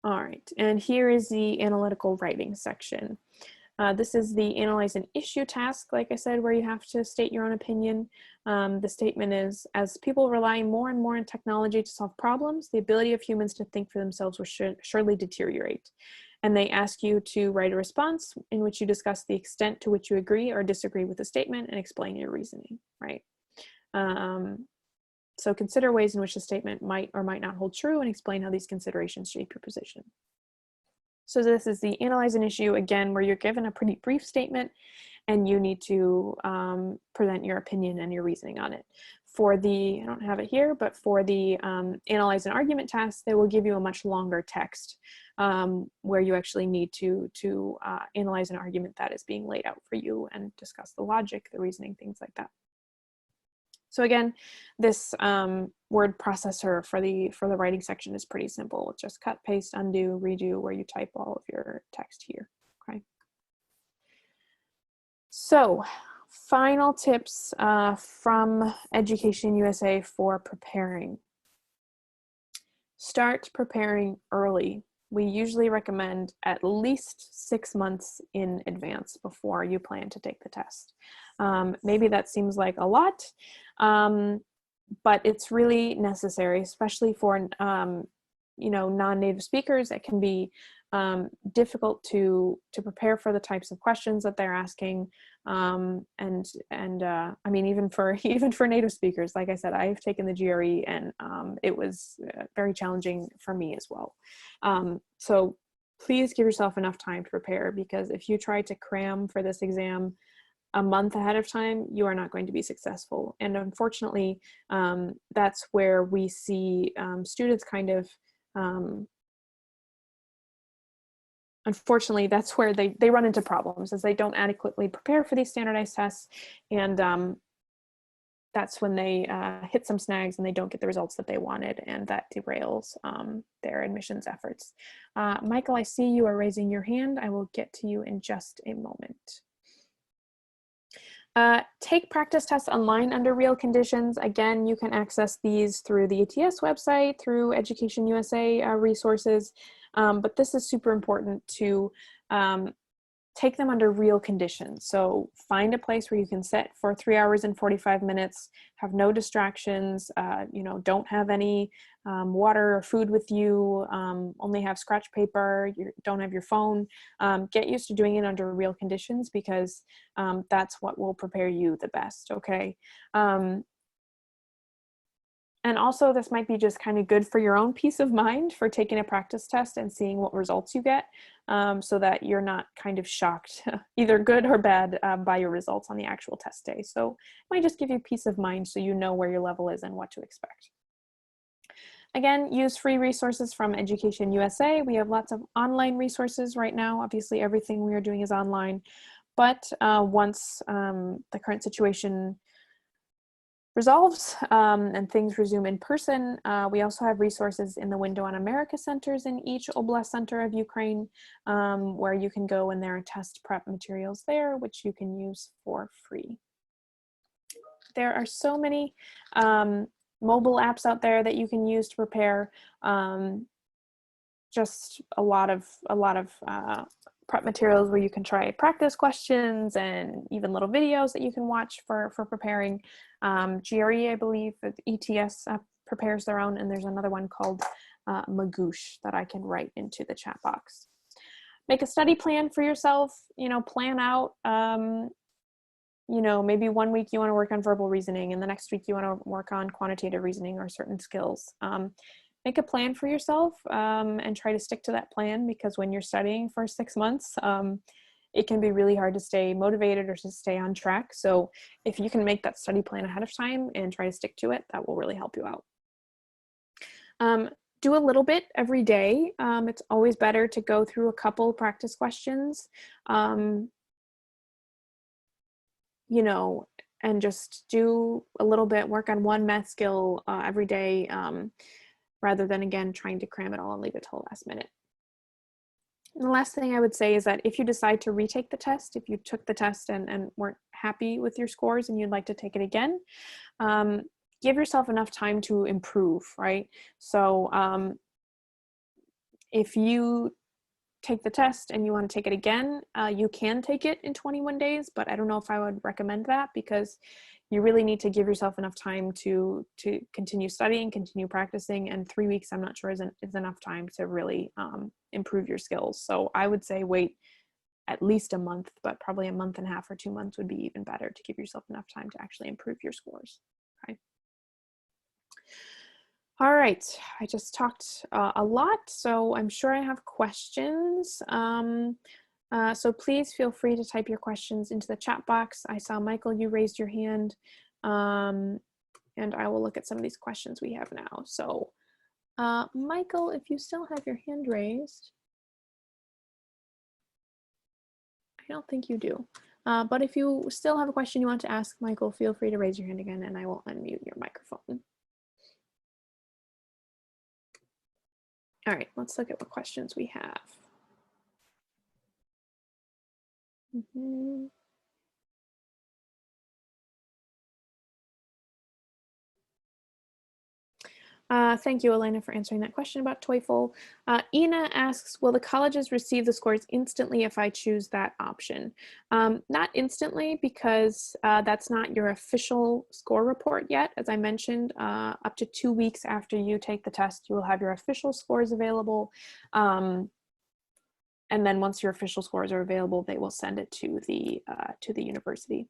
All right, and here is the analytical writing section. This is the analyze an issue task, like I said, where you have to state your own opinion. The statement is, as people rely more and more on technology to solve problems, the ability of humans to think for themselves will surely deteriorate. And they ask you to write a response in which you discuss the extent to which you agree or disagree with the statement and explain your reasoning, right? So consider ways in which the statement might or might not hold true and explain how these considerations shape your position. So this is the analyze an issue, again, where you're given a pretty brief statement and you need to present your opinion and your reasoning on it. For the, I don't have it here, but for the analyze an argument task, they will give you a much longer text where you actually need to analyze an argument that is being laid out for you and discuss the logic, the reasoning, things like that. So again, this word processor for the writing section is pretty simple. It's just cut, paste, undo, redo, where you type all of your text here, okay? So final tips from Education USA for preparing. Start preparing early. We usually recommend at least 6 months in advance before you plan to take the test. Maybe that seems like a lot, but it's really necessary, especially for you know, non-native speakers. It can be difficult to prepare for the types of questions that they're asking, and I mean, even for native speakers, like I said, I've taken the GRE and it was very challenging for me as well. So please give yourself enough time to prepare, because if you try to cram for this exam a month ahead of time, you are not going to be successful. And unfortunately, that's where we see students kind of, unfortunately, that's where they run into problems, as they don't adequately prepare for these standardized tests. And that's when they hit some snags and they don't get the results that they wanted, and that derails their admissions efforts. Michael, I see you are raising your hand. I will get to you in just a moment. Take practice tests online under real conditions. Again, you can access these through the ETS website, through Education USA resources, but this is super important to take them under real conditions. So find a place where you can sit for 3 hours and 45 minutes, have no distractions, you know, don't have any water or food with you, only have scratch paper, you don't have your phone. Get used to doing it under real conditions, because that's what will prepare you the best, okay? And also, this might be just kind of good for your own peace of mind for taking a practice test and seeing what results you get, so that you're not kind of shocked, either good or bad, by your results on the actual test day. So it might just give you peace of mind so you know where your level is and what to expect. Again, use free resources from Education USA. We have lots of online resources right now. Obviously, everything we are doing is online, but once the current situation resolves and things resume in person, we also have resources in the Window on America centers in each Oblast center of Ukraine, where you can go, and there are test prep materials there, which you can use for free. There are so many mobile apps out there that you can use to prepare. Just a lot of prep materials where you can try practice questions, and even little videos that you can watch for preparing. GRE, I believe, ETS prepares their own, and there's another one called Magoosh that I can write into the chat box. Make a study plan for yourself, you know, plan out, you know, maybe 1 week you want to work on verbal reasoning, and the next week you want to work on quantitative reasoning or certain skills. Make a plan for yourself and try to stick to that plan, because when you're studying for 6 months, it can be really hard to stay motivated or to stay on track. So if you can make that study plan ahead of time and try to stick to it, that will really help you out. Do a little bit every day. It's always better to go through a couple practice questions, you know, and just do a little bit, work on one math skill every day, rather than, again, trying to cram it all and leave it till the last minute. And the last thing I would say is that if you decide to retake the test, if you took the test and weren't happy with your scores and you'd like to take it again, give yourself enough time to improve, right? So if you take the test and you want to take it again, you can take it in 21 days, but I don't know if I would recommend that, because you really need to give yourself enough time to continue studying, continue practicing, and 3 weeks I'm not sure is enough time to really improve your skills. So I would say wait at least a month, but probably a month and a half or 2 months would be even better to give yourself enough time to actually improve your scores. Okay. All right, I just talked a lot, so I'm sure I have questions. So please feel free to type your questions into the chat box. I saw, Michael, you raised your hand, and I will look at some of these questions we have now. So Michael, if you still have your hand raised, I don't think you do. But if you still have a question you want to ask Michael, feel free to raise your hand again and I will unmute your microphone. All right, let's look at what questions we have. Thank you, Elena, for answering that question about TOEFL. Ina asks, will the colleges receive the scores instantly if I choose that option? Not instantly, because that's not your official score report yet. As I mentioned, up to 2 weeks after you take the test, you will have your official scores available. And then once your official scores are available, they will send it to the university.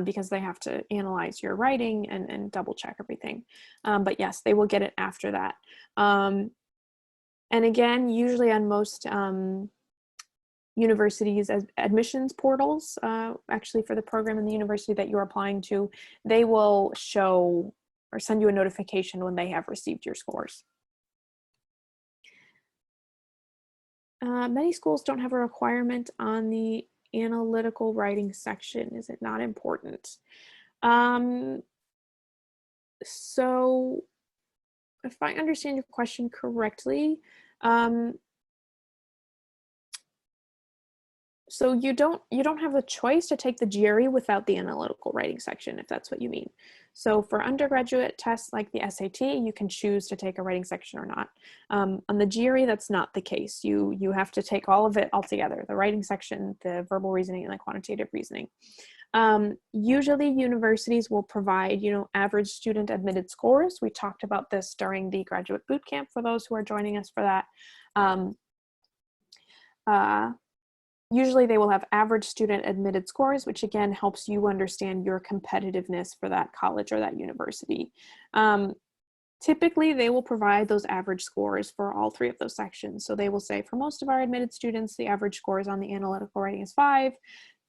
Because they have to analyze your writing and double check everything. But yes, they will get it after that. And again, usually on most universities' admissions portals, actually for the program in the university that you're applying to, they will show or send you a notification when they have received your scores. Many schools don't have a requirement on the analytical writing section. Is it not important? So if I understand your question correctly, so you don't have the choice to take the GRE without the analytical writing section, if that's what you mean. So for undergraduate tests like the SAT, you can choose to take a writing section or not. On the GRE, that's not the case. You have to take all of it altogether, the writing section, the verbal reasoning, and the quantitative reasoning. Usually universities will provide, average student admitted scores. We talked about this during the graduate boot camp for those who are joining us for that. Usually they will have average student admitted scores, which again helps you understand your competitiveness for that college or that university. Typically, they will provide those average scores for all three of those sections. So they will say for most of our admitted students, the average scores on the analytical writing is 5.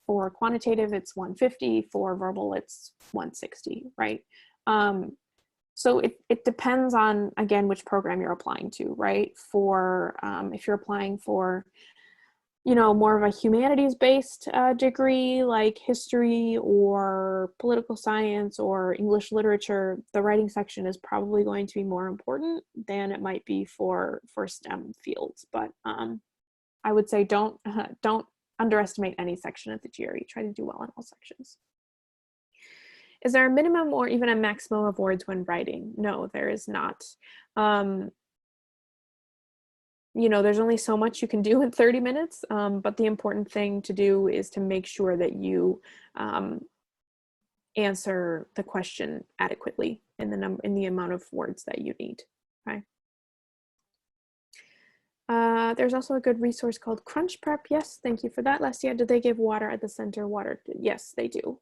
For quantitative, it's 150. For verbal, it's 160, right? So it depends on, again, which program you're applying to, right? For if you're applying for more of a humanities-based degree like history or political science or English literature, the writing section is probably going to be more important than it might be for STEM fields. But I would say don't underestimate any section of the GRE. Try to do well in all sections. Is there a minimum or even a maximum of words when writing? No, there is not. There's only so much you can do in 30 minutes, but the important thing to do is to make sure that you answer the question adequately in the amount of words that you need. Okay. There's also a good resource called Crunch Prep. Yes, thank you for that, Lestia. Did they give water at the center? Water? Yes, they do.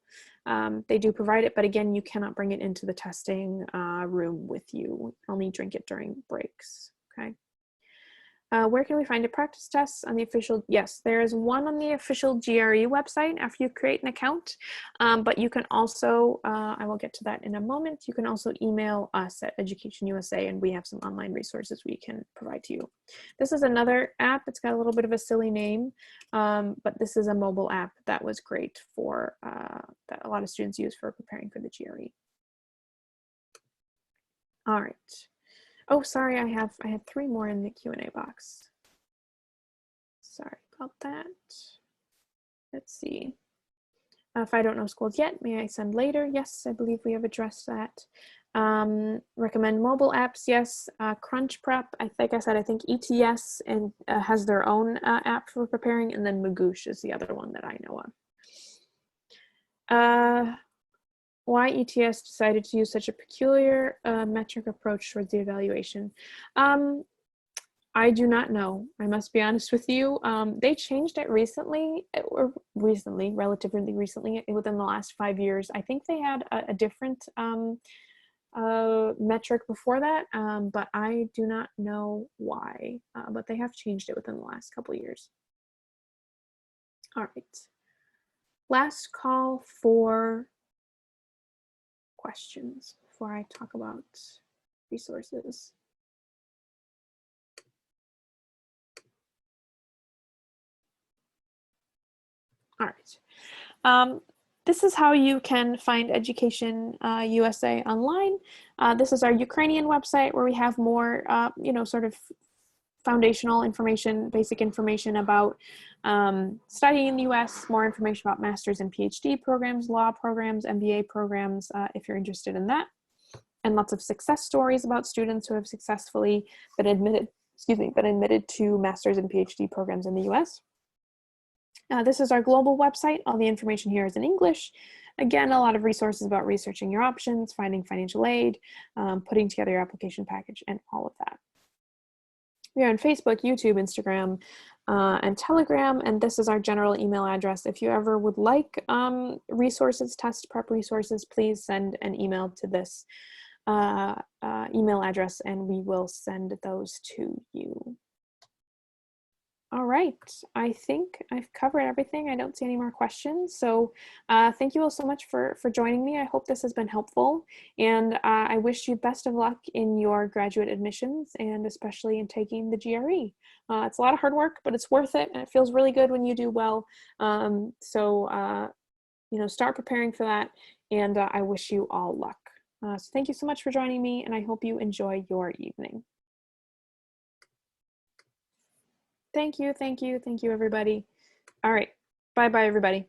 They do provide it, but again, you cannot bring it into the testing room with you. Only drink it during breaks. Okay. Where can we find a practice tests on the official? Yes, there is one on the official GRE website after you create an account, but you can also, I will get to that in a moment, you can also email us at EducationUSA and we have some online resources we can provide to you. This is another app. It's got a little bit of a silly name, but this is a mobile app that was great for, that a lot of students use for preparing for the GRE. All right. Oh, sorry, I had 3 more in the Q&A box. Sorry about that. Let's see. If I don't know schools yet, may I send later? Yes, I believe we have addressed that. Recommend mobile apps? Yes. Crunch Prep, like I said, I think ETS and has their own app for preparing, and then Magoosh is the other one that I know of. Why ETS decided to use such a peculiar metric approach towards the evaluation? I do not know. I must be honest with you. They changed it recently, relatively recently, within the last 5 years. I think they had a different metric before that, but I do not know why. But they have changed it within the last couple of years. All right. Last call for questions before I talk about resources. All right. This is how you can find Education USA online. This is our Ukrainian website where we have more, sort of foundational information, basic information about studying in the US, more information about master's and PhD programs, law programs, MBA programs, if you're interested in that, and lots of success stories about students who have successfully been admitted to master's and PhD programs in the US. This is our global website. All the information here is in English. Again, a lot of resources about researching your options, finding financial aid, putting together your application package, and all of that. We are on Facebook, YouTube, Instagram, and Telegram, and this is our general email address. If you ever would like resources, test prep resources, please send an email to this email address and we will send those to you. All right, I think I've covered everything. I don't see any more questions. So thank you all so much for joining me. I hope this has been helpful. And I wish you best of luck in your graduate admissions and especially in taking the GRE. It's a lot of hard work, but it's worth it. And it feels really good when you do well. Start preparing for that and I wish you all luck. So thank you so much for joining me, and I hope you enjoy your evening. Thank you, everybody. All right, bye-bye, everybody.